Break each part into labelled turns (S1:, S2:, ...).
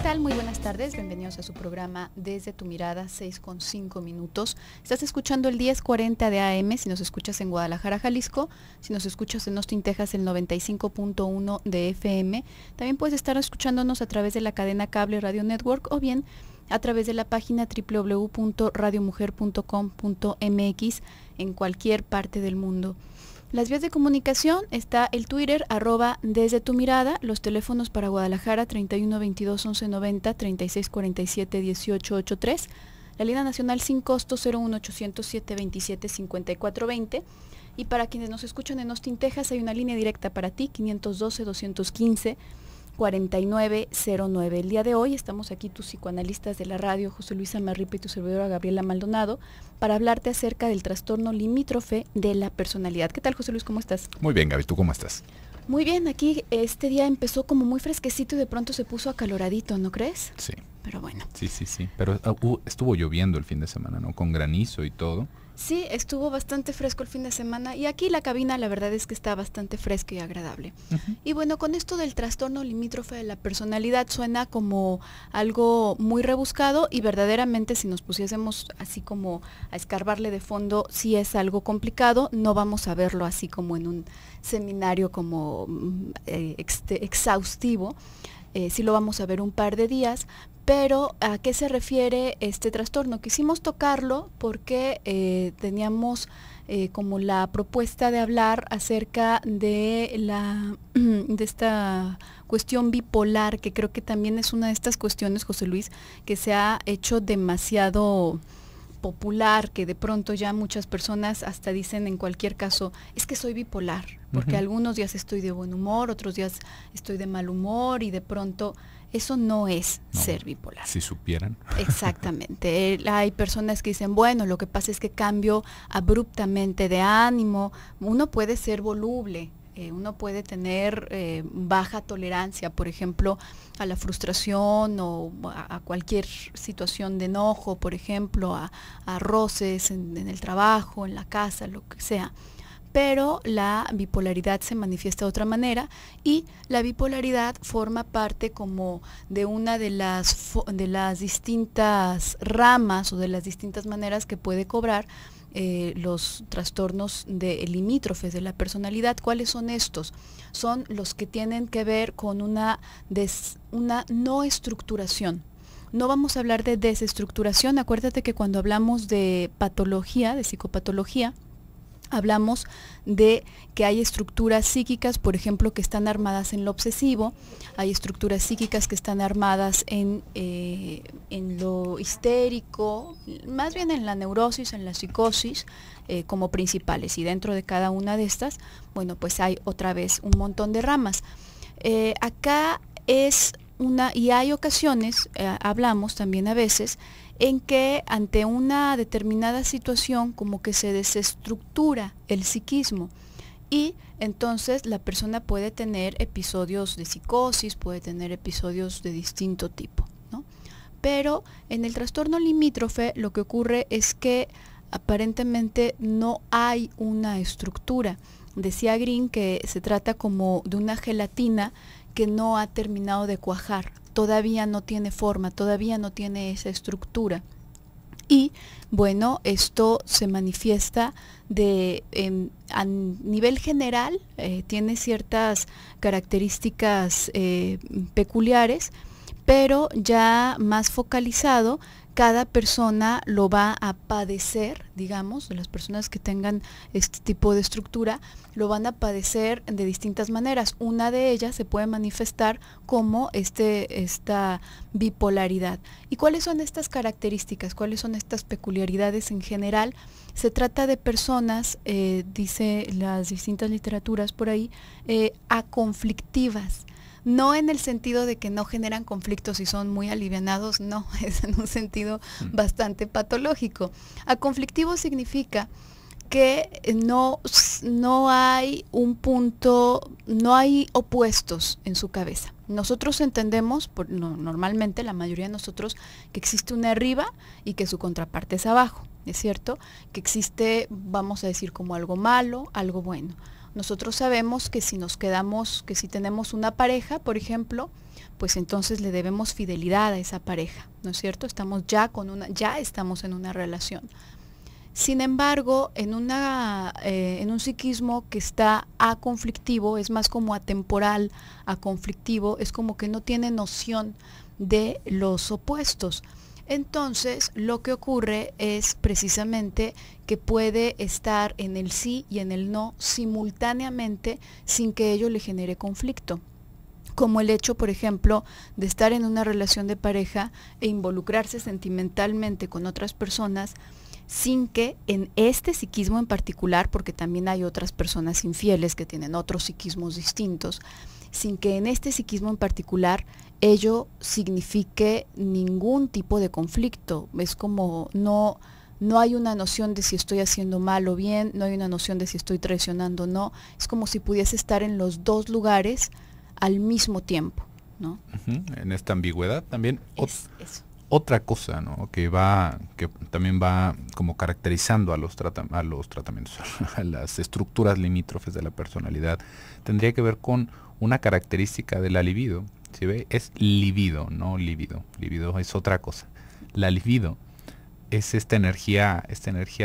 S1: tal? Muy buenas tardes, bienvenidos a su programa Desde tu Mirada, 6:05. Estás escuchando el 10:40 de AM, si nos escuchas en Guadalajara, Jalisco, si nos escuchas en Austin, Texas, el 95.1 de FM. También puedes estar escuchándonos a través de la cadena cable Radio Network o bien a través de la página www.radiomujer.com.mx en cualquier parte del mundo. Las vías de comunicación está el Twitter, @desde tu mirada, los teléfonos para Guadalajara 31 22 11 90, 36 47 18 83, la línea nacional sin costo 01 807 27 54 20, y para quienes nos escuchan en Austin, Texas, hay una línea directa para ti, 512 215 4909. El día de hoy estamos aquí tus psicoanalistas de la radio, José Luis Amarripa y tu servidora Gabriela Maldonado, para hablarte acerca del trastorno limítrofe de la personalidad. ¿Qué tal, José Luis? ¿Cómo estás?
S2: Muy bien, Gaby, ¿tú cómo estás?
S1: Muy bien, aquí este día empezó como muy fresquecito y de pronto se puso acaloradito, ¿no crees?
S2: Sí.
S1: Pero bueno.
S2: Sí, pero estuvo lloviendo el fin de semana, ¿no? Con granizo y todo.
S1: Sí, estuvo bastante fresco el fin de semana y aquí la cabina la verdad es que está bastante fresca y agradable. Y bueno, con esto del trastorno limítrofe de la personalidad suena como algo muy rebuscado y verdaderamente si nos pusiésemos así como a escarbarle de fondo, sí es algo complicado, no vamos a verlo así como en un seminario como exhaustivo. Sí lo vamos a ver un par de días, pero ¿a qué se refiere este trastorno? Quisimos tocarlo porque teníamos como la propuesta de hablar acerca de esta cuestión bipolar, que creo que también es una de estas cuestiones, José Luis, que se ha hecho demasiado popular, que de pronto ya muchas personas hasta dicen en cualquier caso, es que soy bipolar, porque algunos días estoy de buen humor, otros días estoy de mal humor y de pronto eso no es ser bipolar.
S2: Si supieran.
S1: Exactamente. Hay personas que dicen, bueno, lo que pasa es que cambio abruptamente de ánimo, uno puede ser voluble. Uno puede tener baja tolerancia, por ejemplo, a la frustración o a cualquier situación de enojo, por ejemplo, a roces en el trabajo, en la casa, lo que sea. Pero la bipolaridad se manifiesta de otra manera y la bipolaridad forma parte como de una de las distintas ramas o de las distintas maneras que puede cobrar los trastornos limítrofes de la personalidad. ¿Cuáles son estos? Son los que tienen que ver con una no estructuración. No vamos a hablar de desestructuración. Acuérdate que cuando hablamos de patología, de psicopatología, hablamos de que hay estructuras psíquicas, por ejemplo, que están armadas en lo obsesivo, hay estructuras psíquicas que están armadas en lo histérico, más bien en la neurosis, en la psicosis, como principales. Y dentro de cada una de estas, bueno, pues hay otra vez un montón de ramas. Acá es y hay ocasiones, hablamos también a veces, en que ante una determinada situación como que se desestructura el psiquismo y entonces la persona puede tener episodios de psicosis, puede tener episodios de distinto tipo, ¿no? Pero en el trastorno limítrofe lo que ocurre es que aparentemente no hay una estructura. Decía Green que se trata como de una gelatina que no ha terminado de cuajar, todavía no tiene forma, todavía no tiene esa estructura. Y bueno, esto se manifiesta a nivel general, tiene ciertas características peculiares, pero ya más focalizado, cada persona lo va a padecer, digamos, de las personas que tengan este tipo de estructura, lo van a padecer de distintas maneras. Una de ellas se puede manifestar como esta bipolaridad. ¿Y cuáles son estas características? ¿Cuáles son estas peculiaridades en general? Se trata de personas, dice las distintas literaturas por ahí, aconflictivas. No en el sentido de que no generan conflictos y son muy alivianados, no, es en un sentido bastante patológico. Aconflictivo significa que no hay un punto, no hay opuestos en su cabeza. Nosotros entendemos, normalmente la mayoría de nosotros, que existe una arriba y que su contraparte es abajo, ¿es cierto? Que existe, vamos a decir, como algo malo, algo bueno. Nosotros sabemos que si tenemos una pareja, por ejemplo, pues entonces le debemos fidelidad a esa pareja, ¿no es cierto? Ya estamos en una relación. Sin embargo, en un psiquismo que está aconflictivo, es más como atemporal, aconflictivo, es como que no tiene noción de los opuestos. Entonces, lo que ocurre es precisamente que puede estar en el sí y en el no simultáneamente sin que ello le genere conflicto. Como el hecho, por ejemplo, de estar en una relación de pareja e involucrarse sentimentalmente con otras personas sin que en este psiquismo en particular, porque también hay otras personas infieles que tienen otros psiquismos distintos, sin que en este psiquismo en particular ello signifique ningún tipo de conflicto. Es como no hay una noción de si estoy haciendo mal o bien, no hay una noción de si estoy traicionando o no. Es como si pudiese estar en los dos lugares al mismo tiempo, ¿no?
S2: En esta ambigüedad también.
S1: Eso.
S2: Otra cosa, ¿no? que también va como caracterizando a los tratamientos, a las estructuras limítrofes de la personalidad, tendría que ver con una característica de la libido. ¿Sí ve? Es libido, no libido. Libido es otra cosa. La libido es esta energía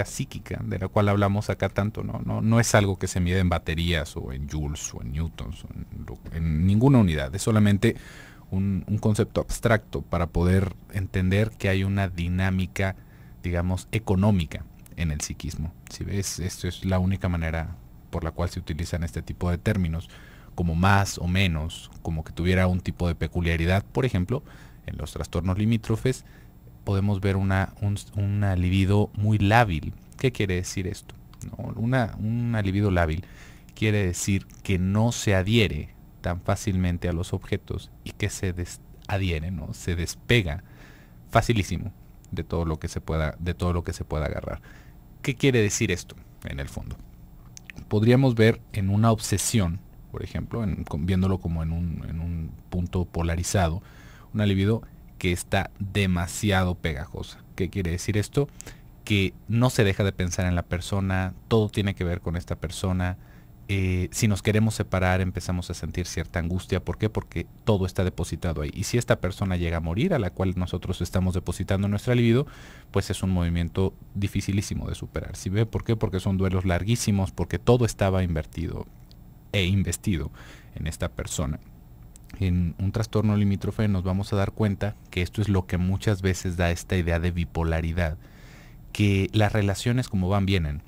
S2: psíquica de la cual hablamos acá tanto, ¿no? No es algo que se mide en baterías o en joules o en newtons, o en ninguna unidad. Es solamente un concepto abstracto para poder entender que hay una dinámica, digamos, económica en el psiquismo. ¿Sí ves? Esto es la única manera por la cual se utilizan este tipo de términos, como más o menos, como que tuviera un tipo de peculiaridad. Por ejemplo, en los trastornos limítrofes podemos ver una libido muy lábil. ¿Qué quiere decir esto? ¿No? Una libido lábil quiere decir que no se adhiere tan fácilmente a los objetos y que se adhiere, ¿no? Se despega facilísimo de todo lo que se pueda agarrar. ¿Qué quiere decir esto en el fondo? Podríamos ver en una obsesión, por ejemplo, viéndolo como en un punto polarizado, una libido que está demasiado pegajosa. ¿Qué quiere decir esto? Que no se deja de pensar en la persona, todo tiene que ver con esta persona. Si nos queremos separar, empezamos a sentir cierta angustia. ¿Por qué? Porque todo está depositado ahí. Y si esta persona llega a morir, a la cual nosotros estamos depositando nuestra libido, pues es un movimiento dificilísimo de superar. ¿Sí ve? ¿Por qué? Porque son duelos larguísimos, porque todo estaba invertido e investido en esta persona. En un trastorno limítrofe nos vamos a dar cuenta que esto es lo que muchas veces da esta idea de bipolaridad, que las relaciones como van vienen.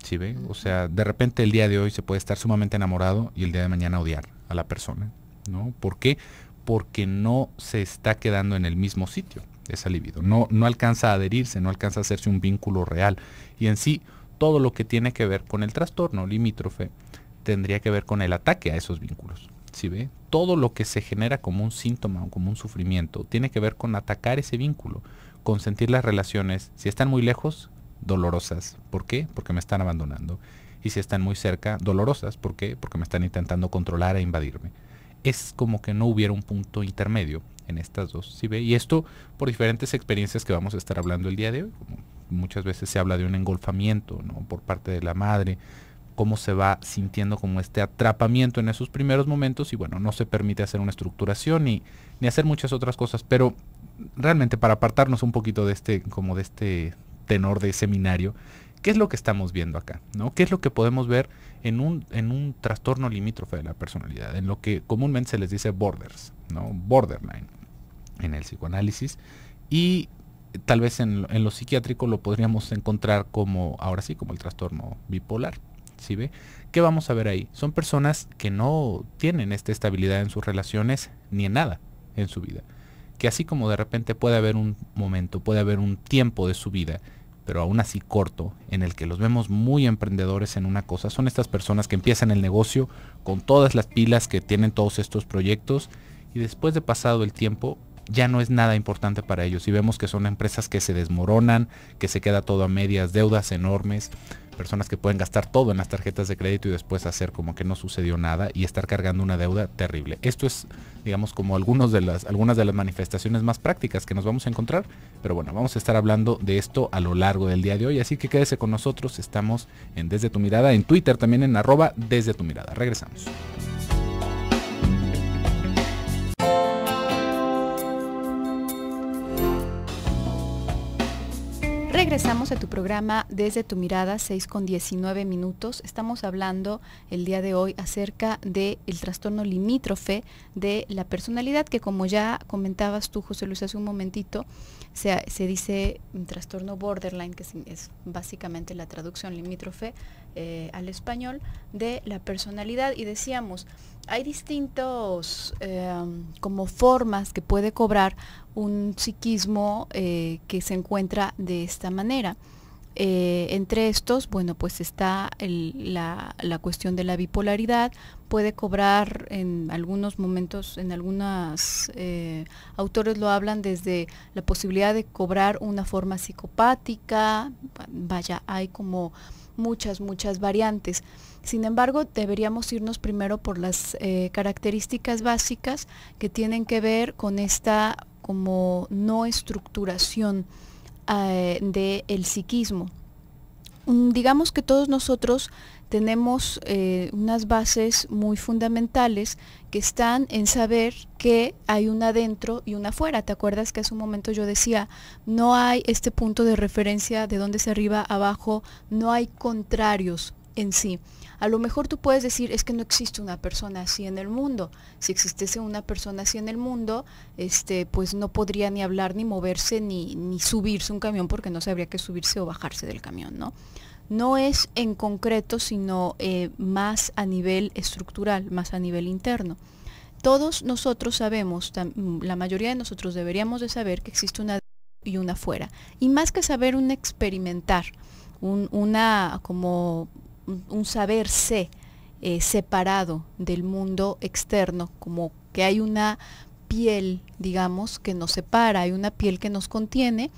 S2: ¿Sí ve? O sea, de repente el día de hoy se puede estar sumamente enamorado y el día de mañana odiar a la persona, ¿no? ¿Por qué? Porque no se está quedando en el mismo sitio esa libido. No alcanza a adherirse, no alcanza a hacerse un vínculo real. Y en sí, todo lo que tiene que ver con el trastorno limítrofe tendría que ver con el ataque a esos vínculos. ¿Sí ve? Todo lo que se genera como un síntoma o como un sufrimiento tiene que ver con atacar ese vínculo, con sentir las relaciones, si están muy lejos, dolorosas. ¿Por qué? Porque me están abandonando. Y si están muy cerca, dolorosas. ¿Por qué? Porque me están intentando controlar e invadirme. Es como que no hubiera un punto intermedio en estas dos. ¿Sí ve? Y esto por diferentes experiencias que vamos a estar hablando el día de hoy. Como muchas veces se habla de un engolfamiento, ¿no? Por parte de la madre, cómo se va sintiendo como este atrapamiento en esos primeros momentos y bueno, no se permite hacer una estructuración ni hacer muchas otras cosas. Pero realmente para apartarnos un poquito de este tenor de seminario, ¿qué es lo que estamos viendo acá? ¿No? ¿Qué es lo que podemos ver en un trastorno limítrofe de la personalidad? En lo que comúnmente se les dice borders, ¿no? Borderline en el psicoanálisis, y tal vez en lo psiquiátrico lo podríamos encontrar como, ahora sí, como el trastorno bipolar. ¿Sí ve? ¿Qué vamos a ver ahí? Son personas que no tienen esta estabilidad en sus relaciones ni en nada en su vida. Que así como de repente puede haber un momento, puede haber un tiempo de su vida, pero aún así corto, en el que los vemos muy emprendedores en una cosa, son estas personas que empiezan el negocio con todas las pilas, que tienen todos estos proyectos, y después de pasado el tiempo ya no es nada importante para ellos, y vemos que son empresas que se desmoronan, que se queda todo a medias, deudas enormes, personas que pueden gastar todo en las tarjetas de crédito y después hacer como que no sucedió nada y estar cargando una deuda terrible. Esto es, digamos, como algunas de las manifestaciones más prácticas que nos vamos a encontrar, pero bueno, vamos a estar hablando de esto a lo largo del día de hoy, así que quédese con nosotros. Estamos en Desde Tu Mirada, en Twitter también en @Desde Tu Mirada. Regresamos.
S1: Regresamos a tu programa Desde tu Mirada, 6:19. Estamos hablando el día de hoy acerca del trastorno limítrofe de la personalidad, que como ya comentabas tú, José Luis, hace un momentito, se dice trastorno borderline, que es básicamente la traducción limítrofe al español de la personalidad. Y decíamos, hay distintos como formas que puede cobrar un psiquismo que se encuentra de esta manera. Entre estos, bueno, pues está la cuestión de la bipolaridad. Puede cobrar en algunos momentos, en algunos autores lo hablan desde la posibilidad de cobrar una forma psicopática. Vaya, hay como muchas variantes. Sin embargo, deberíamos irnos primero por las características básicas que tienen que ver con esta como no estructuración del psiquismo. Digamos que todos nosotros tenemos unas bases muy fundamentales que están en saber que hay una adentro y una afuera. ¿Te acuerdas que hace un momento yo decía, no hay este punto de referencia de dónde es arriba, abajo, no hay contrarios en sí? A lo mejor tú puedes decir, es que no existe una persona así en el mundo. Si existiese una persona así en el mundo, pues no podría ni hablar, ni moverse, ni subirse un camión, porque no sabría que subirse o bajarse del camión, ¿no? No es en concreto, sino más a nivel estructural, más a nivel interno. Todos nosotros sabemos, la mayoría de nosotros deberíamos de saber que existe una y una afuera. Y más que saber, un experimentar, como un saberse separado del mundo externo, como que hay una piel, digamos, que nos separa, hay una piel que nos contiene,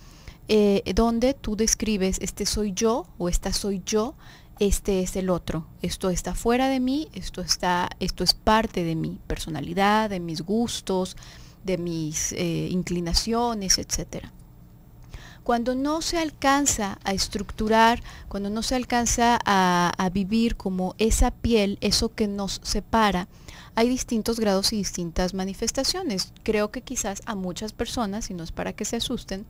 S1: donde tú describes, este soy yo o esta soy yo, este es el otro, esto está fuera de mí, esto es parte de mi personalidad, de mis gustos, de mis inclinaciones, etcétera. Cuando no se alcanza a estructurar, cuando no se alcanza a vivir como esa piel, eso que nos separa, hay distintos grados y distintas manifestaciones. Creo que quizás a muchas personas, y no es para que se asusten,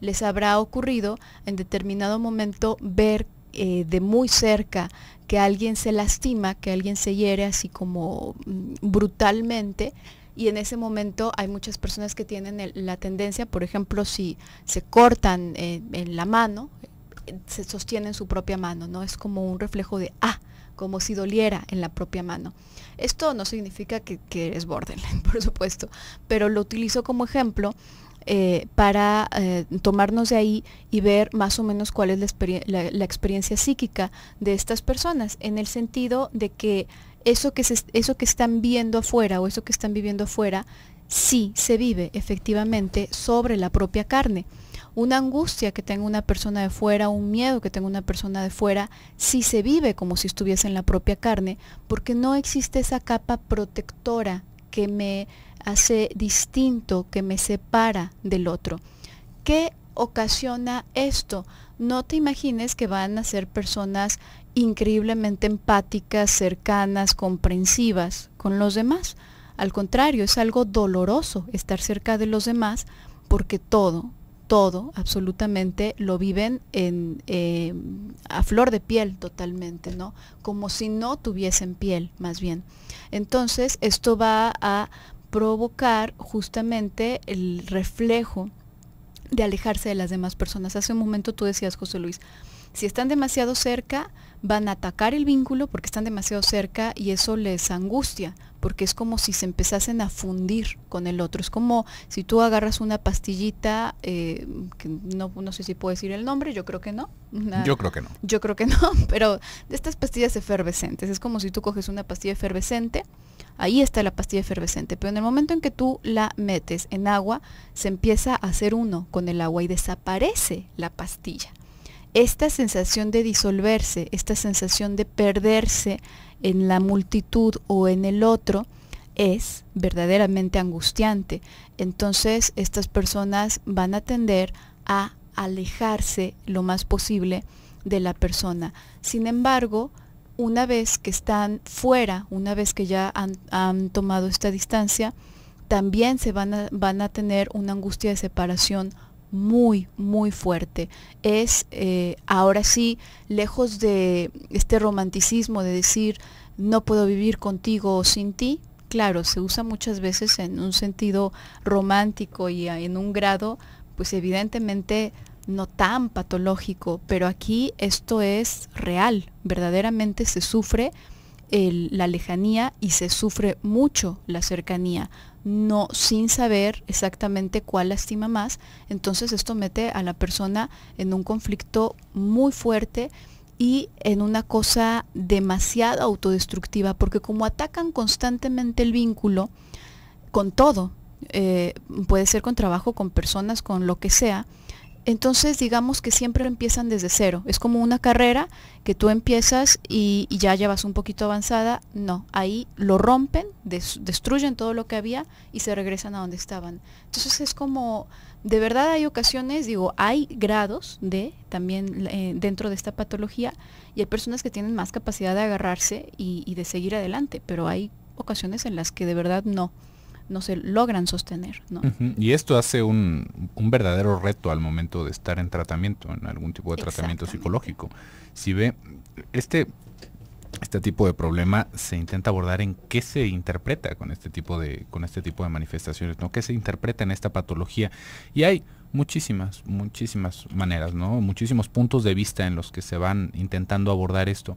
S1: les habrá ocurrido en determinado momento ver de muy cerca que alguien se lastima, que alguien se hiere así como brutalmente. Y en ese momento hay muchas personas que tienen la tendencia, por ejemplo, si se cortan en la mano, se sostienen su propia mano, ¿no? Es como un reflejo de como si doliera en la propia mano. Esto no significa que eres borderline, por supuesto, pero lo utilizo como ejemplo para tomarnos de ahí y ver más o menos cuál es la experiencia psíquica de estas personas, en el sentido de que eso que están viendo afuera o eso que están viviendo afuera, sí se vive efectivamente sobre la propia carne. Una angustia que tenga una persona de fuera, un miedo que tenga una persona de fuera, sí se vive como si estuviese en la propia carne, porque no existe esa capa protectora que me hace distinto, que me separa del otro. ¿Qué ocasiona esto? No te imagines que van a ser personas increíblemente empáticas, cercanas, comprensivas con los demás. Al contrario, es algo doloroso estar cerca de los demás, porque todo, absolutamente lo viven a flor de piel totalmente, ¿no? Como si no tuviesen piel, más bien. Entonces, esto va a provocar justamente el reflejo de alejarse de las demás personas. Hace un momento tú decías, José Luis, si están demasiado cerca, van a atacar el vínculo porque están demasiado cerca, y eso les angustia, porque es como si se empezasen a fundir con el otro. Es como si tú agarras una pastillita, que no sé si puedo decir el nombre, yo creo que no.
S2: Yo creo que no.
S1: Yo creo que no, pero de estas pastillas efervescentes, es como si tú coges una pastilla efervescente, ahí está la pastilla efervescente, pero en el momento en que tú la metes en agua, se empieza a hacer uno con el agua y desaparece la pastilla. Esta sensación de disolverse, esta sensación de perderse en la multitud o en el otro, es verdaderamente angustiante. Entonces, estas personas van a tender a alejarse lo más posible de la persona. Sin embargo, una vez que están fuera, una vez que ya han tomado esta distancia, también van a tener una angustia de separación muy, muy fuerte. Es ahora sí, lejos de este romanticismo de decir no puedo vivir contigo o sin ti. Claro, se usa muchas veces en un sentido romántico y en un grado, pues evidentemente no tan patológico, pero aquí esto es real, verdaderamente se sufre la lejanía y se sufre mucho la cercanía, no sin saber exactamente cuál lastima más. Entonces esto mete a la persona en un conflicto muy fuerte y en una cosa demasiado autodestructiva, porque como atacan constantemente el vínculo con todo, puede ser con trabajo, con personas, con lo que sea. Entonces digamos que siempre empiezan desde cero. Es como una carrera que tú empiezas y ya llevas un poquito avanzada. No, ahí lo rompen, destruyen todo lo que había y se regresan a donde estaban. Entonces es como, de verdad hay ocasiones, digo, hay grados de también dentro de esta patología y hay personas que tienen más capacidad de agarrarse y de seguir adelante, pero hay ocasiones en las que de verdad no se logran sostener, ¿no?
S2: Y esto hace un verdadero reto al momento de estar en tratamiento, en algún tipo de tratamiento psicológico. Si ve, este tipo de problema se intenta abordar en qué se interpreta con este tipo de manifestaciones, ¿no? ¿Qué se interpreta en esta patología? Y hay muchísimas maneras, ¿no? Muchísimos puntos de vista en los que se van intentando abordar esto,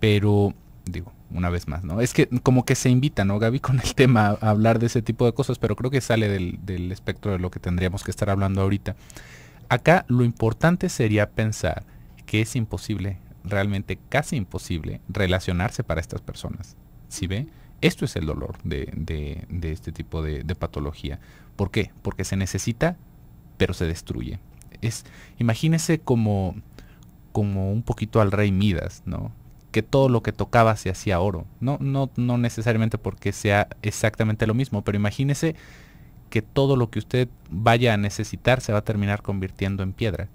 S2: pero digo, una vez más, ¿no? Es que como que se invita, ¿no, Gaby, con el tema a hablar de ese tipo de cosas, pero creo que sale del espectro de lo que tendríamos que estar hablando ahorita. Acá lo importante sería pensar que es imposible, realmente casi imposible, relacionarse para estas personas. ¿Sí ve? Esto es el dolor de este tipo de patología. ¿Por qué? Porque se necesita, pero se destruye. Imagínese como un poquito al rey Midas, ¿no? Que todo lo que tocaba se hacía oro. No necesariamente porque sea exactamente lo mismo, pero imagínese que todo lo que usted vaya a necesitar se va a terminar convirtiendo en piedra,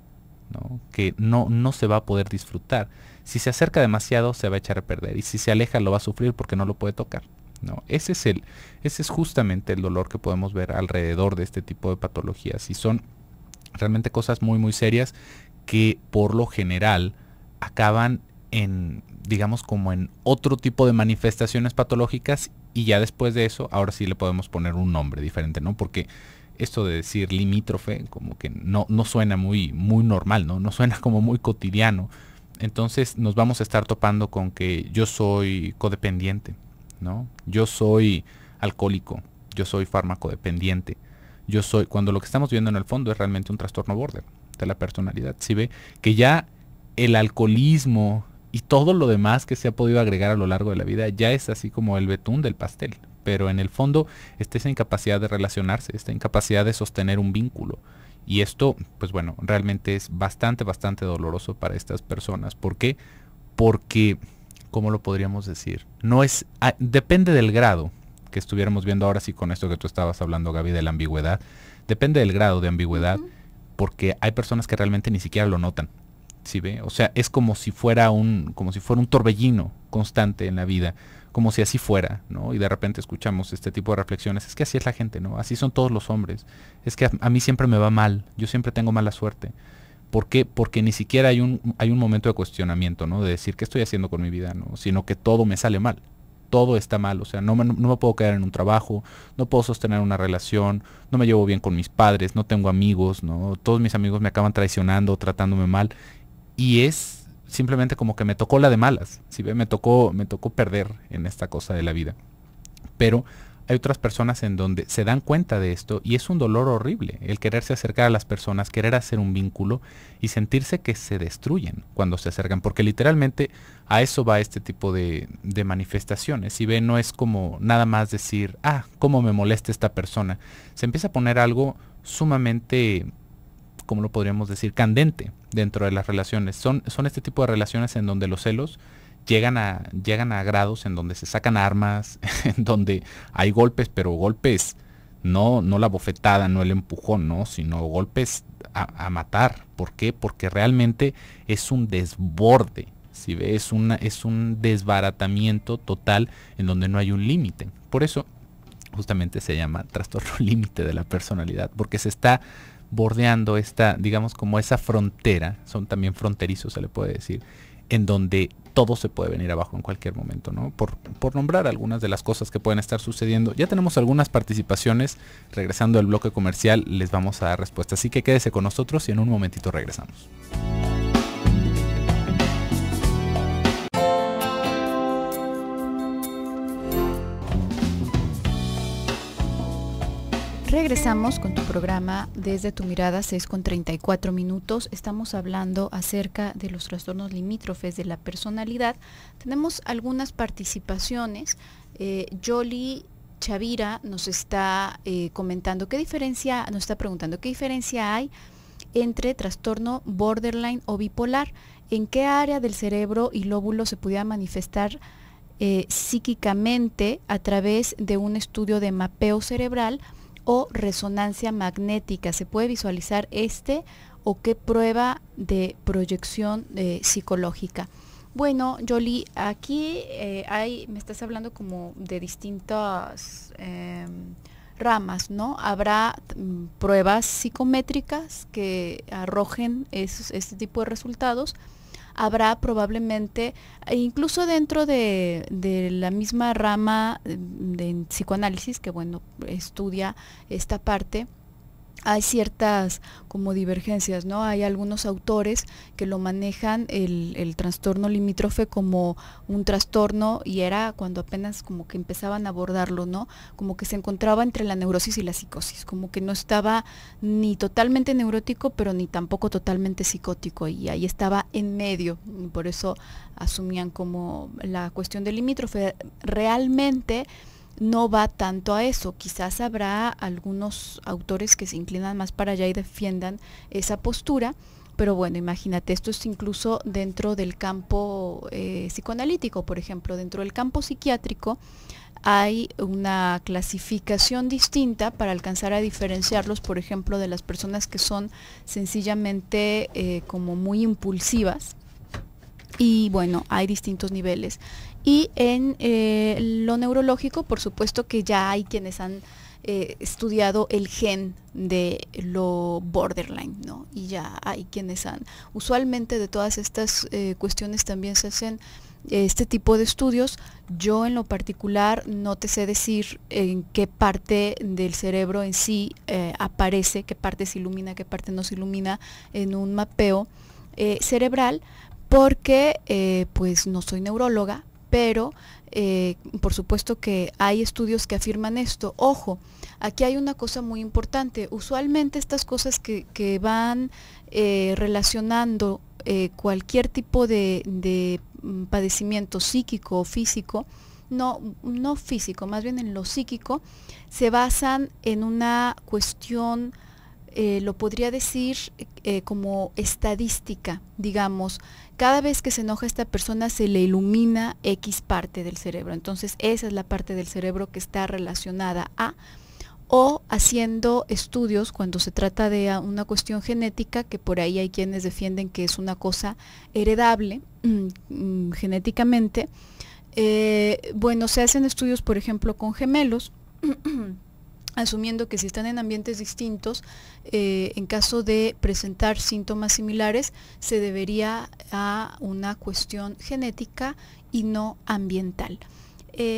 S2: ¿no? Que no se va a poder disfrutar. Si se acerca demasiado se va a echar a perder y si se aleja lo va a sufrir porque no lo puede tocar, ¿no? Ese es justamente el dolor que podemos ver alrededor de este tipo de patologías y son realmente cosas muy muy serias que por lo general acaban en, digamos, como en otro tipo de manifestaciones patológicas y ya después de eso, ahora sí le podemos poner un nombre diferente, ¿no? Porque esto de decir limítrofe como que no suena muy normal, ¿no? No suena como muy cotidiano. Entonces nos vamos a estar topando con que yo soy codependiente, ¿no? Yo soy alcohólico, yo soy farmacodependiente, yo soy, cuando lo que estamos viendo en el fondo es realmente un trastorno border de la personalidad. ¿Sí ve? Que ya el alcoholismo y todo lo demás que se ha podido agregar a lo largo de la vida ya es así como el betún del pastel, pero en el fondo está esa incapacidad de relacionarse, esta incapacidad de sostener un vínculo. Y esto, pues bueno, realmente es bastante doloroso para estas personas. ¿Por qué? Porque, ¿cómo lo podríamos decir? Depende del grado que estuviéramos viendo ahora sí con esto que tú estabas hablando, Gaby, de la ambigüedad. Depende del grado de ambigüedad, porque hay personas que realmente ni siquiera lo notan. ¿Sí ve? O sea, es como si fuera un torbellino constante en la vida, como si así fuera, ¿no? Y de repente escuchamos este tipo de reflexiones, es que así es la gente, ¿no? Así son todos los hombres, es que a mí siempre me va mal, yo siempre tengo mala suerte. ¿Por qué? Porque ni siquiera hay un momento de cuestionamiento, ¿no? De decir, ¿qué estoy haciendo con mi vida? ¿No? Sino que todo me sale mal, todo está mal, o sea, no me puedo quedar en un trabajo, no puedo sostener una relación, no me llevo bien con mis padres, no tengo amigos, ¿no? Todos mis amigos me acaban traicionando, tratándome mal. Y es simplemente como que me tocó la de malas, ¿sí ve? Me tocó perder en esta cosa de la vida. Pero hay otras personas en donde se dan cuenta de esto y es un dolor horrible el quererse acercar a las personas, querer hacer un vínculo y sentirse que se destruyen cuando se acercan, porque literalmente a eso va este tipo de manifestaciones. Si ve, no es como nada más decir, cómo me molesta esta persona. Se empieza a poner algo sumamente, ¿cómo lo podríamos decir?, candente dentro de las relaciones. Son este tipo de relaciones en donde los celos llegan a grados en donde se sacan armas, en donde hay golpes, pero golpes no la bofetada, no el empujón, ¿no? Sino golpes a matar. ¿Por qué? Porque realmente es un desborde, ¿sí ve? Es un desbaratamiento total en donde no hay un límite. Por eso justamente se llama trastorno límite de la personalidad, porque se está bordeando esta, digamos, como esa frontera, son también fronterizos, se le puede decir, en donde todo se puede venir abajo en cualquier momento, ¿no? Por nombrar algunas de las cosas que pueden estar sucediendo. Ya tenemos algunas participaciones. Regresando al bloque comercial, les vamos a dar respuesta. Así que quédese con nosotros y en un momentito regresamos.
S1: Regresamos con tu programa Desde tu Mirada, 6:34. Estamos hablando acerca de los trastornos limítrofes de la personalidad. Tenemos algunas participaciones. Yoli Chavira nos está comentando nos está preguntando qué diferencia hay entre trastorno borderline o bipolar, en qué área del cerebro y lóbulo se pudiera manifestar psíquicamente a través de un estudio de mapeo cerebral o resonancia magnética. ¿Se puede visualizar o qué prueba de proyección psicológica? Bueno, Yoli, aquí me estás hablando como de distintas ramas, ¿no? Habrá pruebas psicométricas que arrojen este tipo de resultados. Habrá probablemente, incluso dentro de la misma rama de psicoanálisis, que bueno, estudia esta parte, hay ciertas como divergencias, ¿no? Hay algunos autores que lo manejan el trastorno limítrofe como un trastorno, y era cuando apenas como que empezaban a abordarlo, ¿no? Como que se encontraba entre la neurosis y la psicosis, como que no estaba ni totalmente neurótico, pero ni tampoco totalmente psicótico, y ahí estaba en medio, y por eso asumían como la cuestión del limítrofe. Realmente no va tanto a eso. Quizás habrá algunos autores que se inclinan más para allá y defiendan esa postura, pero bueno, imagínate, esto es incluso dentro del campo psicoanalítico. Por ejemplo, dentro del campo psiquiátrico hay una clasificación distinta para alcanzar a diferenciarlos, por ejemplo, de las personas que son sencillamente como muy impulsivas. Y bueno, hay distintos niveles. Y en lo neurológico, por supuesto que ya hay quienes han estudiado el gen de lo borderline, ¿no? Y ya hay quienes usualmente de todas estas cuestiones también se hacen este tipo de estudios. Yo en lo particular no te sé decir en qué parte del cerebro en sí aparece, qué parte se ilumina, qué parte no se ilumina en un mapeo cerebral, porque pues no soy neuróloga, pero por supuesto que hay estudios que afirman esto. Ojo, aquí hay una cosa muy importante. Usualmente estas cosas que van relacionando cualquier tipo de padecimiento psíquico o físico, no físico, más bien en lo psíquico, se basan en una cuestión, lo podría decir como estadística, digamos. Cada vez que se enoja esta persona se le ilumina X parte del cerebro. Entonces esa es la parte del cerebro que está relacionada o haciendo estudios cuando se trata de una cuestión genética, que por ahí hay quienes defienden que es una cosa heredable genéticamente. Bueno, se hacen estudios, por ejemplo, con gemelos, asumiendo que si están en ambientes distintos, en caso de presentar síntomas similares, se debería a una cuestión genética y no ambiental.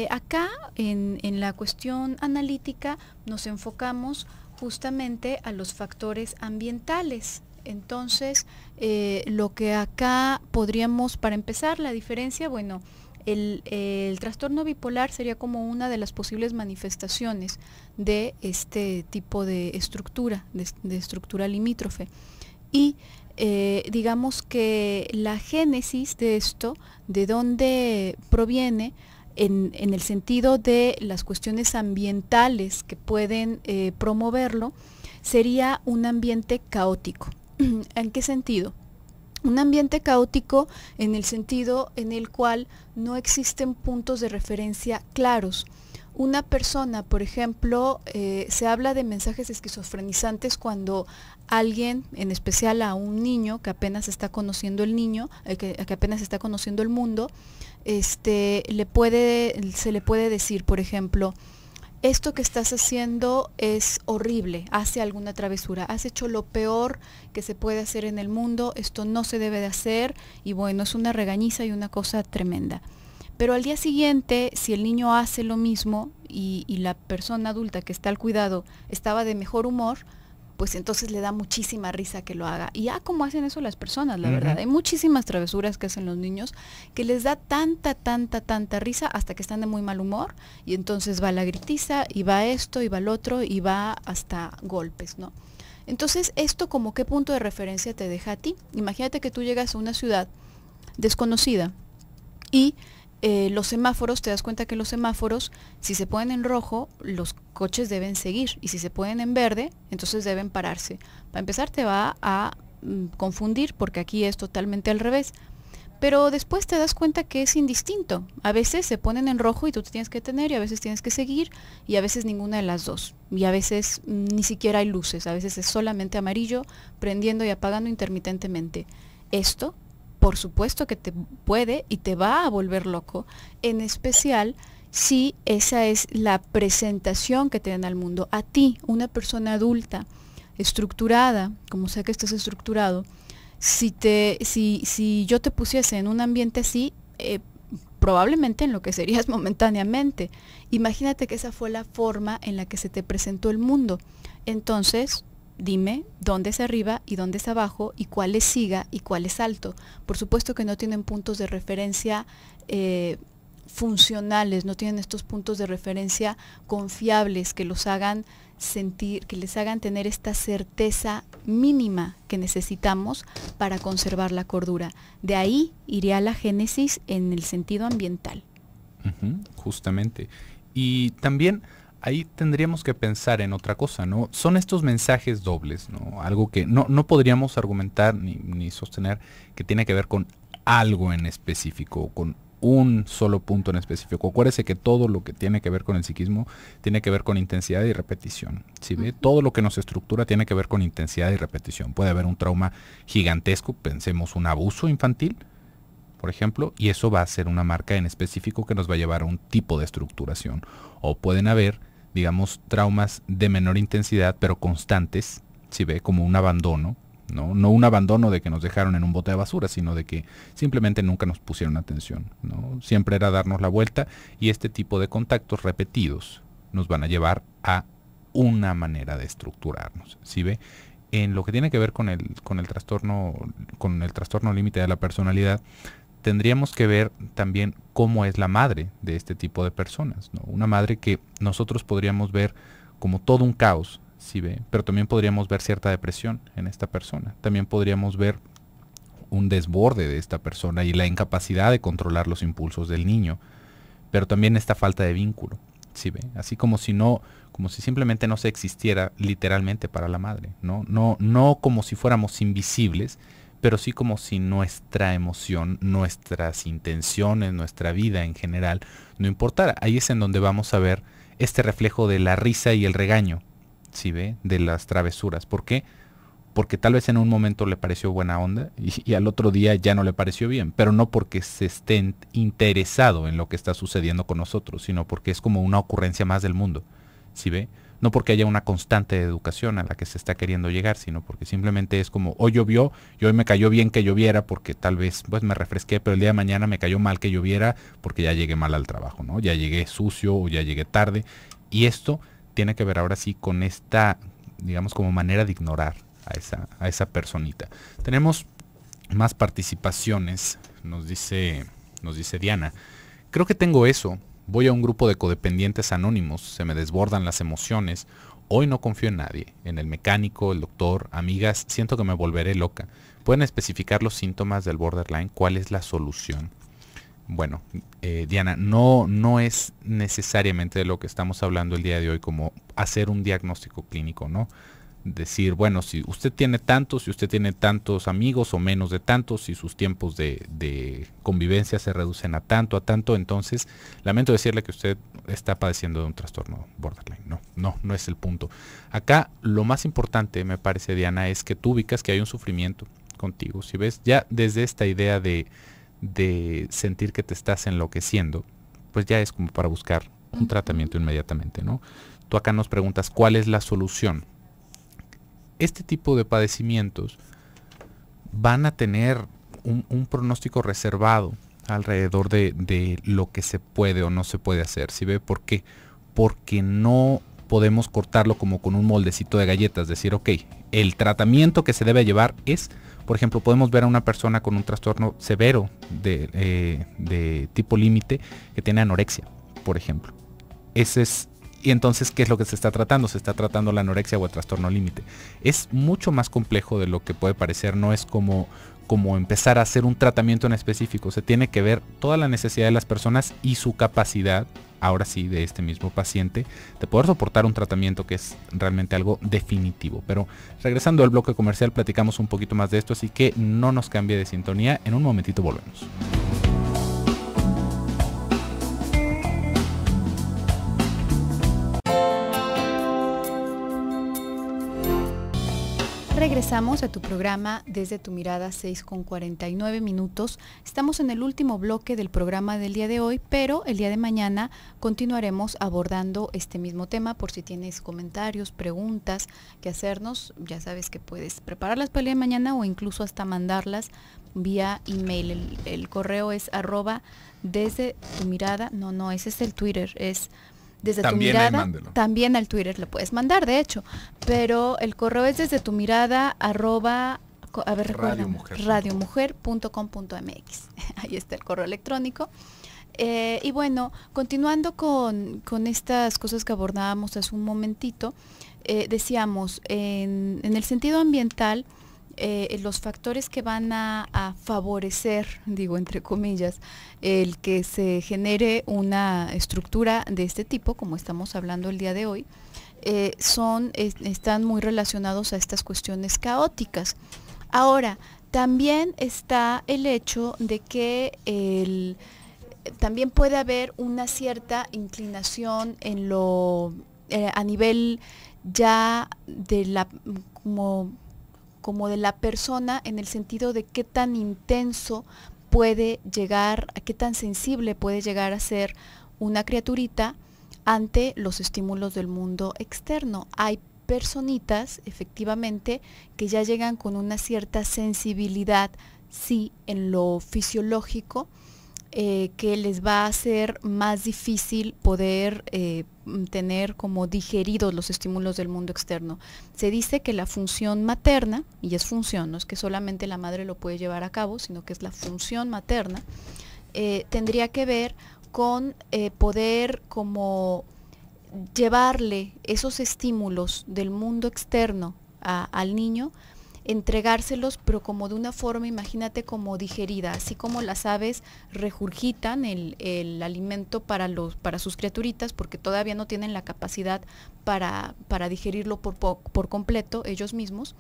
S1: Acá, en la cuestión analítica, nos enfocamos justamente a los factores ambientales. Entonces, lo que acá podríamos, para empezar, la diferencia, bueno, el trastorno bipolar sería como una de las posibles manifestaciones de este tipo de estructura, de estructura limítrofe. Y digamos que la génesis de esto, de dónde proviene, en el sentido de las cuestiones ambientales que pueden promoverlo, sería un ambiente caótico. ¿En qué sentido? Un ambiente caótico en el sentido en el cual no existen puntos de referencia claros. Una persona, por ejemplo, se habla de mensajes esquizofrenizantes cuando alguien, en especial a un niño que apenas está conociendo que apenas está conociendo el mundo, se le puede decir, por ejemplo, esto que estás haciendo es horrible, hace alguna travesura, has hecho lo peor que se puede hacer en el mundo, esto no se debe de hacer, y bueno, es una regañiza y una cosa tremenda. Pero al día siguiente, si el niño hace lo mismo y la persona adulta que está al cuidado estaba de mejor humor, pues entonces le da muchísima risa que lo haga. Y ya como hacen eso las personas, la verdad. Hay muchísimas travesuras que hacen los niños que les da tanta risa hasta que están de muy mal humor, y entonces va la gritiza, y va esto, y va el otro, y va hasta golpes, ¿no? Entonces, esto como qué punto de referencia te deja a ti. Imagínate que tú llegas a una ciudad desconocida y los semáforos, te das cuenta que los semáforos, si se ponen en rojo, los coches deben seguir, y si se ponen en verde, entonces deben pararse. Para empezar te va a confundir, porque aquí es totalmente al revés. Pero después te das cuenta que es indistinto. A veces se ponen en rojo y tú te tienes que detener, y a veces tienes que seguir, y a veces ninguna de las dos. Y a veces ni siquiera hay luces, a veces es solamente amarillo, prendiendo y apagando intermitentemente. Esto por supuesto que te puede y te va a volver loco, en especial si esa es la presentación que te dan al mundo. A ti, una persona adulta, estructurada, como sea que estés estructurado, si yo te pusiese en un ambiente así, probablemente enloquecerías momentáneamente. Imagínate que esa fue la forma en la que se te presentó el mundo. Entonces, dime dónde es arriba y dónde es abajo, y cuál es siga y cuál es alto. Por supuesto que no tienen puntos de referencia funcionales, no tienen estos puntos de referencia confiables que los hagan sentir, que les hagan tener esta certeza mínima que necesitamos para conservar la cordura. De ahí iría la génesis en el sentido ambiental.
S2: Justamente. Y también ahí tendríamos que pensar en otra cosa, ¿no? Son estos mensajes dobles, ¿no? Algo que no podríamos argumentar ni sostener que tiene que ver con algo en específico, con un solo punto en específico. Acuérdese que todo lo que tiene que ver con el psiquismo tiene que ver con intensidad y repetición. ¿Sí ve? Todo lo que nos estructura tiene que ver con intensidad y repetición. Puede haber un trauma gigantesco, pensemos un abuso infantil, por ejemplo, y eso va a ser una marca en específico que nos va a llevar a un tipo de estructuración. O pueden haber, digamos, traumas de menor intensidad, pero constantes, ¿sí ve? Como un abandono, no un abandono de que nos dejaron en un bote de basura, sino de que simplemente nunca nos pusieron atención, ¿no? Siempre era darnos la vuelta, y este tipo de contactos repetidos nos van a llevar a una manera de estructurarnos, ¿sí ve? En lo que tiene que ver con el trastorno límite de la personalidad, tendríamos que ver también cómo es la madre de este tipo de personas, ¿no? Una madre que nosotros podríamos ver como todo un caos, ¿sí ve? Pero también podríamos ver cierta depresión en esta persona. También podríamos ver un desborde de esta persona y la incapacidad de controlar los impulsos del niño, pero también esta falta de vínculo, ¿sí ve? Así como si simplemente no se existiera literalmente para la madre, no como si fuéramos invisibles, pero sí como si nuestra emoción, nuestras intenciones, nuestra vida en general no importara. Ahí es en donde vamos a ver este reflejo de la risa y el regaño, ¿sí ve? De las travesuras. ¿Por qué? Porque tal vez en un momento le pareció buena onda y al otro día ya no le pareció bien, pero no porque se esté interesado en lo que está sucediendo con nosotros, sino porque es como una ocurrencia más del mundo, ¿sí ve? No porque haya una constante de educación a la que se está queriendo llegar, sino porque simplemente es como, hoy llovió y hoy me cayó bien que lloviera porque tal vez pues me refresqué, pero el día de mañana me cayó mal que lloviera porque ya llegué mal al trabajo, ¿no? Ya llegué sucio o ya llegué tarde, y esto tiene que ver ahora sí con esta, digamos, como manera de ignorar a esa personita. Tenemos más participaciones, nos dice Diana. Creo que tengo eso. Voy a un grupo de codependientes anónimos, se me desbordan las emociones. Hoy no confío en nadie, en el mecánico, el doctor, amigas, siento que me volveré loca. ¿Pueden especificar los síntomas del borderline? ¿Cuál es la solución? Bueno, Diana, no es necesariamente de lo que estamos hablando el día de hoy como hacer un diagnóstico clínico, ¿no? Decir, bueno, si usted tiene tantos amigos o menos de tantos, si sus tiempos de convivencia se reducen a tanto, entonces lamento decirle que usted está padeciendo de un trastorno borderline. No es el punto. Acá lo más importante, me parece, Diana, es que tú ubicas que hay un sufrimiento contigo. Si ves, ya desde esta idea de sentir que te estás enloqueciendo, pues ya es como para buscar un tratamiento inmediatamente, ¿no? Tú acá nos preguntas, ¿cuál es la solución? Este tipo de padecimientos van a tener un pronóstico reservado alrededor de lo que se puede o no se puede hacer. ¿Sí ve por qué? Porque no podemos cortarlo como con un moldecito de galletas, decir, ok, el tratamiento que se debe llevar es, por ejemplo, podemos ver a una persona con un trastorno severo de tipo límite que tiene anorexia, por ejemplo. Y entonces, ¿qué es lo que se está tratando? Se está tratando la anorexia o el trastorno límite. Es mucho más complejo de lo que puede parecer, no es como empezar a hacer un tratamiento en específico. Se tiene que ver toda la necesidad de las personas y su capacidad, ahora sí, de este mismo paciente, de poder soportar un tratamiento que es realmente algo definitivo. Pero regresando al bloque comercial, platicamos un poquito más de esto, así que no nos cambie de sintonía. En un momentito volvemos.
S1: Regresamos a tu programa Desde tu Mirada, 6:49. Estamos en el último bloque del programa del día de hoy, pero el día de mañana continuaremos abordando este mismo tema. Por si tienes comentarios, preguntas que hacernos, ya sabes que puedes prepararlas para el día de mañana o incluso hasta mandarlas vía email. El correo es @desde tu mirada. No, ese es el Twitter, es Desde
S2: también
S1: tu mirada, también al Twitter le puedes mandar, de hecho, pero el correo es desde tu mirada radiomujer.com.mx. Ahí está el correo electrónico. Y bueno, continuando con estas cosas que abordábamos hace un momentito, decíamos, en el sentido ambiental, los factores que van a favorecer, digo entre comillas, el que se genere una estructura de este tipo, como estamos hablando el día de hoy, están muy relacionados a estas cuestiones caóticas. Ahora, también está el hecho de que también puede haber una cierta inclinación en a nivel ya de como de la persona, en el sentido de qué tan intenso puede llegar, a qué tan sensible puede llegar a ser una criaturita ante los estímulos del mundo externo. Hay personitas, efectivamente, que ya llegan con una cierta sensibilidad, sí, en lo fisiológico, que les va a hacer más difícil poder tener como digeridos los estímulos del mundo externo. Se dice que la función materna, y es función, no es que solamente la madre lo puede llevar a cabo, sino que es la función materna, tendría que ver con poder como llevarle esos estímulos del mundo externo al niño, entregárselos, pero como de una forma, imagínate, como digerida, así como las aves regurgitan el alimento para sus criaturitas, porque todavía no tienen la capacidad para digerirlo por completo ellos mismos.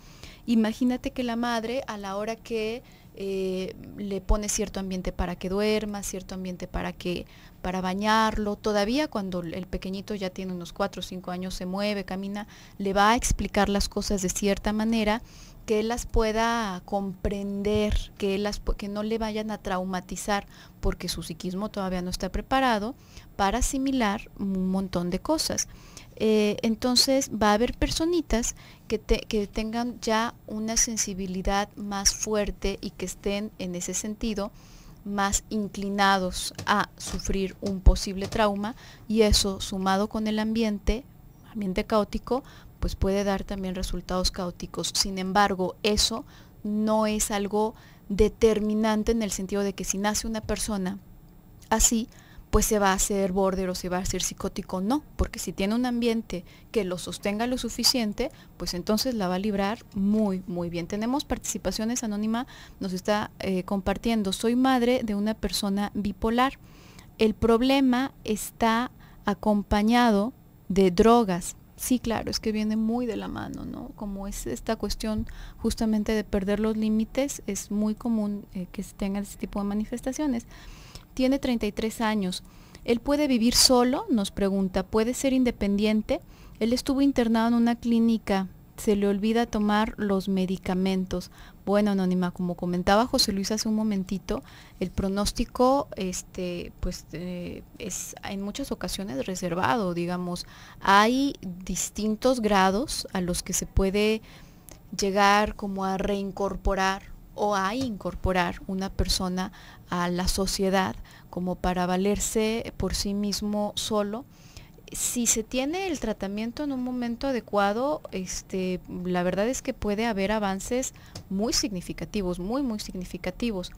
S1: Imagínate que la madre, a la hora que le pone cierto ambiente para que duerma, cierto ambiente para bañarlo, todavía cuando el pequeñito ya tiene unos 4 o 5 años, se mueve, camina, le va a explicar las cosas de cierta manera que él las pueda comprender, que no le vayan a traumatizar, porque su psiquismo todavía no está preparado para asimilar un montón de cosas. Entonces va a haber personitas que tengan ya una sensibilidad más fuerte y que estén en ese sentido más inclinados a sufrir un posible trauma, y eso, sumado con el ambiente caótico, pues puede dar también resultados caóticos. Sin embargo, eso no es algo determinante en el sentido de que si nace una persona así, pues se va a hacer border o se va a hacer psicótico. No, porque si tiene un ambiente que lo sostenga lo suficiente, pues entonces la va a librar muy, muy bien. Tenemos participaciones. Anónima nos está compartiendo: soy madre de una persona bipolar. El problema está acompañado de drogas. Sí, claro, es que viene muy de la mano, ¿no? Como es esta cuestión justamente de perder los límites, es muy común que tengan ese tipo de manifestaciones. Tiene 33 años. ¿Él puede vivir solo? Nos pregunta. ¿Puede ser independiente? Él estuvo internado en una clínica se le olvida tomar los medicamentos. Bueno, Anónima, como comentaba José Luis hace un momentito, el pronóstico es en muchas ocasiones reservado, digamos. Hay distintos grados a los que se puede llegar como a reincorporar o a incorporar una persona a la sociedad como para valerse por sí mismo solo. Si se tiene el tratamiento en un momento adecuado, la verdad es que puede haber avances muy significativos, muy significativos.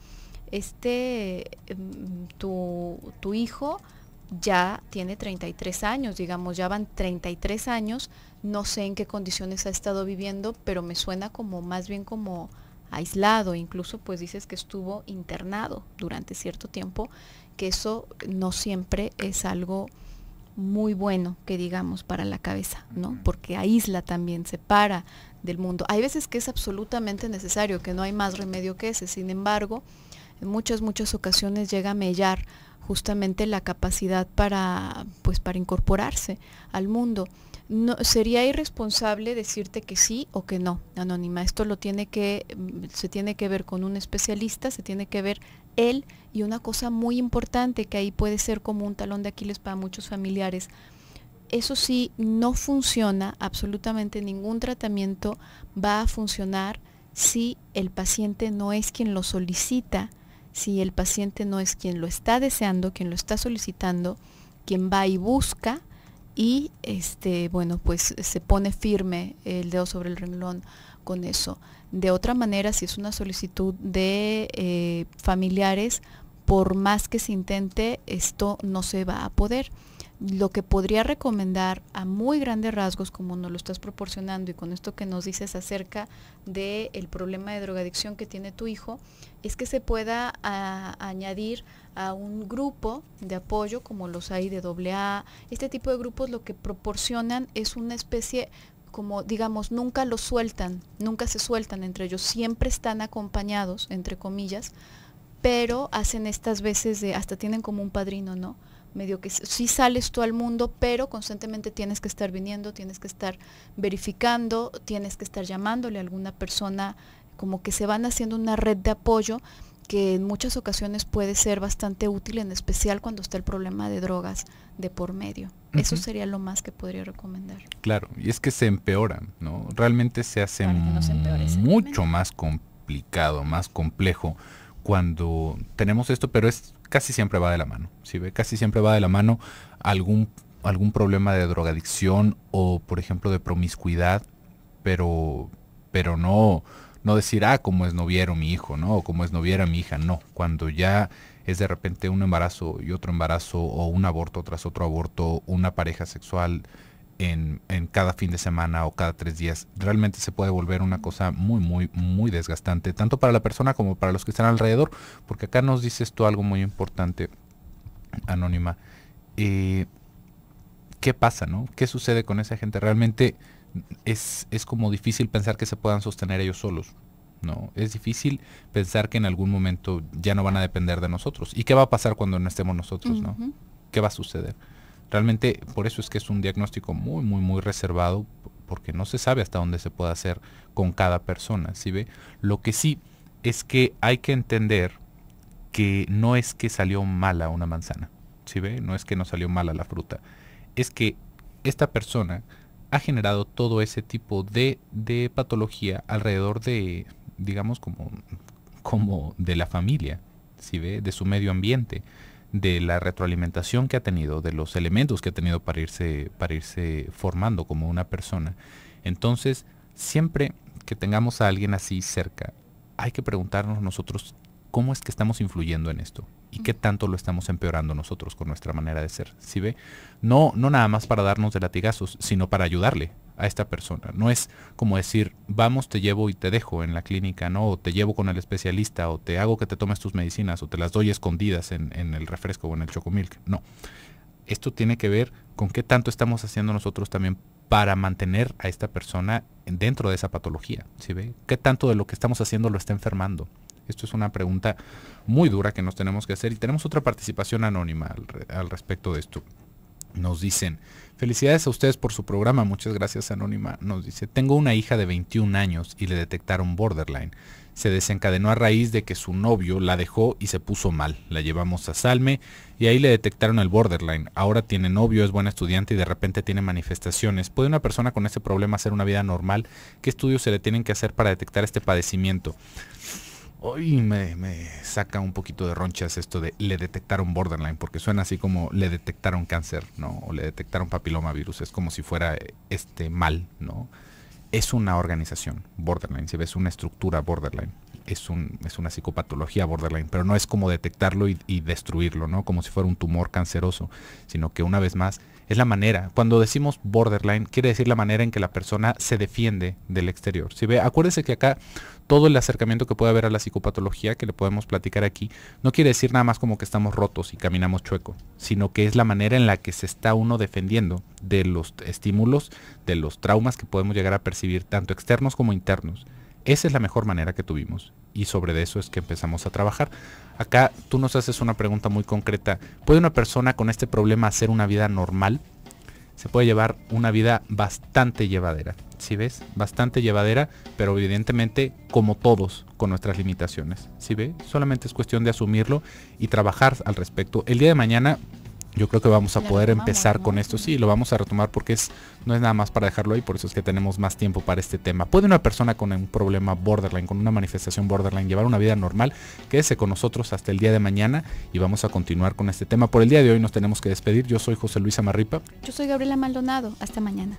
S1: Tu hijo ya tiene 33 años, digamos, ya van 33 años, no sé en qué condiciones ha estado viviendo, pero me suena como más bien como aislado, incluso pues dices que estuvo internado durante cierto tiempo, que eso no siempre es algo muy bueno, que digamos, para la cabeza, ¿no? Porque aísla también, separa del mundo. Hay veces que es absolutamente necesario, que no hay más remedio que ese. Sin embargo, en muchas ocasiones llega a mellar justamente la capacidad para incorporarse al mundo. No, sería irresponsable decirte que sí o que no, Anónima. Esto se tiene que ver con un especialista, se tiene que ver él, y una cosa muy importante que ahí puede ser como un talón de Aquiles para muchos familiares. Eso sí, no funciona, absolutamente ningún tratamiento va a funcionar si el paciente no es quien lo solicita, si el paciente no es quien lo está deseando, quien lo está solicitando, quien va y busca y se pone firme el dedo sobre el renglón con eso. De otra manera, si es una solicitud de familiares, por más que se intente, esto no se va a poder. Lo que podría recomendar a muy grandes rasgos, como nos lo estás proporcionando y con esto que nos dices acerca del problema de drogadicción que tiene tu hijo, es que se pueda añadir a un grupo de apoyo como los hay de AA. Este tipo de grupos lo que proporcionan es una especie, como digamos, nunca se sueltan entre ellos, siempre están acompañados, entre comillas, pero hacen estas veces hasta tienen como un padrino, ¿no? Medio que sí sales tú al mundo, pero constantemente tienes que estar viniendo, tienes que estar verificando, tienes que estar llamándole a alguna persona, como que se van haciendo una red de apoyo que en muchas ocasiones puede ser bastante útil, en especial cuando está el problema de drogas de por medio. Eso sería lo más que podría recomendar.
S2: Claro, y es que se empeoran, ¿no? Realmente se hace mucho más complicado, más complejo cuando tenemos esto, pero casi siempre va de la mano, ¿sí ve? Casi siempre va de la mano algún problema de drogadicción o, por ejemplo, de promiscuidad, pero no decir, como es noviero mi hijo, ¿no? O como es noviera mi hija, no. Cuando ya es de repente un embarazo y otro embarazo, o un aborto tras otro aborto, una pareja sexual en cada fin de semana o cada 3 días, realmente se puede volver una cosa muy desgastante, tanto para la persona como para los que están alrededor, porque acá nos dices tú algo muy importante, Anónima. ¿Qué pasa, no? ¿Qué sucede con esa gente? Realmente es como difícil pensar que se puedan sostener ellos solos, ¿no? Es difícil pensar que en algún momento ya no van a depender de nosotros. ¿Y qué va a pasar cuando no estemos nosotros, no? ¿Qué va a suceder? Realmente por eso es que es un diagnóstico muy reservado, porque no se sabe hasta dónde se puede hacer con cada persona, ¿sí ve? Lo que sí es que hay que entender que no es que salió mala una manzana, ¿sí ve? No es que no salió mala la fruta, es que esta persona ha generado todo ese tipo de patología alrededor de, digamos, como de la familia, ¿sí ve? De su medio ambiente, de la retroalimentación que ha tenido, de los elementos que ha tenido para irse formando como una persona. Entonces, siempre que tengamos a alguien así cerca, hay que preguntarnos nosotros cómo es que estamos influyendo en esto y qué tanto lo estamos empeorando nosotros con nuestra manera de ser, ¿sí ve? No nada más para darnos de latigazos, sino para ayudarle a esta persona. No es como decir, vamos, te llevo y te dejo en la clínica, ¿no? O te llevo con el especialista, o te hago que te tomes tus medicinas, o te las doy escondidas en el refresco o en el chocomilk. No. Esto tiene que ver con qué tanto estamos haciendo nosotros también para mantener a esta persona dentro de esa patología, ¿sí ve? ¿Qué tanto de lo que estamos haciendo lo está enfermando? Esto es una pregunta muy dura que nos tenemos que hacer, y tenemos otra participación anónima al respecto de esto. Nos dicen, felicidades a ustedes por su programa, muchas gracias Anónima. Nos dice, tengo una hija de 21 años y le detectaron borderline. Se desencadenó a raíz de que su novio la dejó y se puso mal. La llevamos a Salme y ahí le detectaron el borderline. Ahora tiene novio, es buena estudiante y de repente tiene manifestaciones. ¿Puede una persona con este problema hacer una vida normal? ¿Qué estudios se le tienen que hacer para detectar este padecimiento? Hoy me saca un poquito de ronchas esto de le detectaron borderline, porque suena así como le detectaron cáncer, ¿no? O le detectaron papilomavirus, es como si fuera mal, ¿no? Es una organización borderline, si ves una estructura borderline, es una psicopatología borderline, pero no es como detectarlo y destruirlo, ¿no? Como si fuera un tumor canceroso, sino que una vez más es la manera, cuando decimos borderline, quiere decir la manera en que la persona se defiende del exterior. Si ve, acuérdese que acá todo el acercamiento que puede haber a la psicopatología, que le podemos platicar aquí, no quiere decir nada más como que estamos rotos y caminamos chueco, sino que es la manera en la que se está uno defendiendo de los estímulos, de los traumas que podemos llegar a percibir, tanto externos como internos. Esa es la mejor manera que tuvimos y sobre eso es que empezamos a trabajar. Acá tú nos haces una pregunta muy concreta. ¿Puede una persona con este problema hacer una vida normal? Se puede llevar una vida bastante llevadera, ¿sí ves? Bastante llevadera, pero evidentemente como todos con nuestras limitaciones, ¿sí ve? Solamente es cuestión de asumirlo y trabajar al respecto. El día de mañana yo creo que vamos a poder empezar con esto. Sí, lo vamos a retomar porque no es nada más para dejarlo ahí, por eso es que tenemos más tiempo para este tema. ¿Puede una persona con un problema borderline, con una manifestación borderline, llevar una vida normal? Quédese con nosotros hasta el día de mañana y vamos a continuar con este tema. Por el día de hoy nos tenemos que despedir. Yo soy José Luis Amarripa.
S1: Yo soy Gabriela Maldonado. Hasta mañana.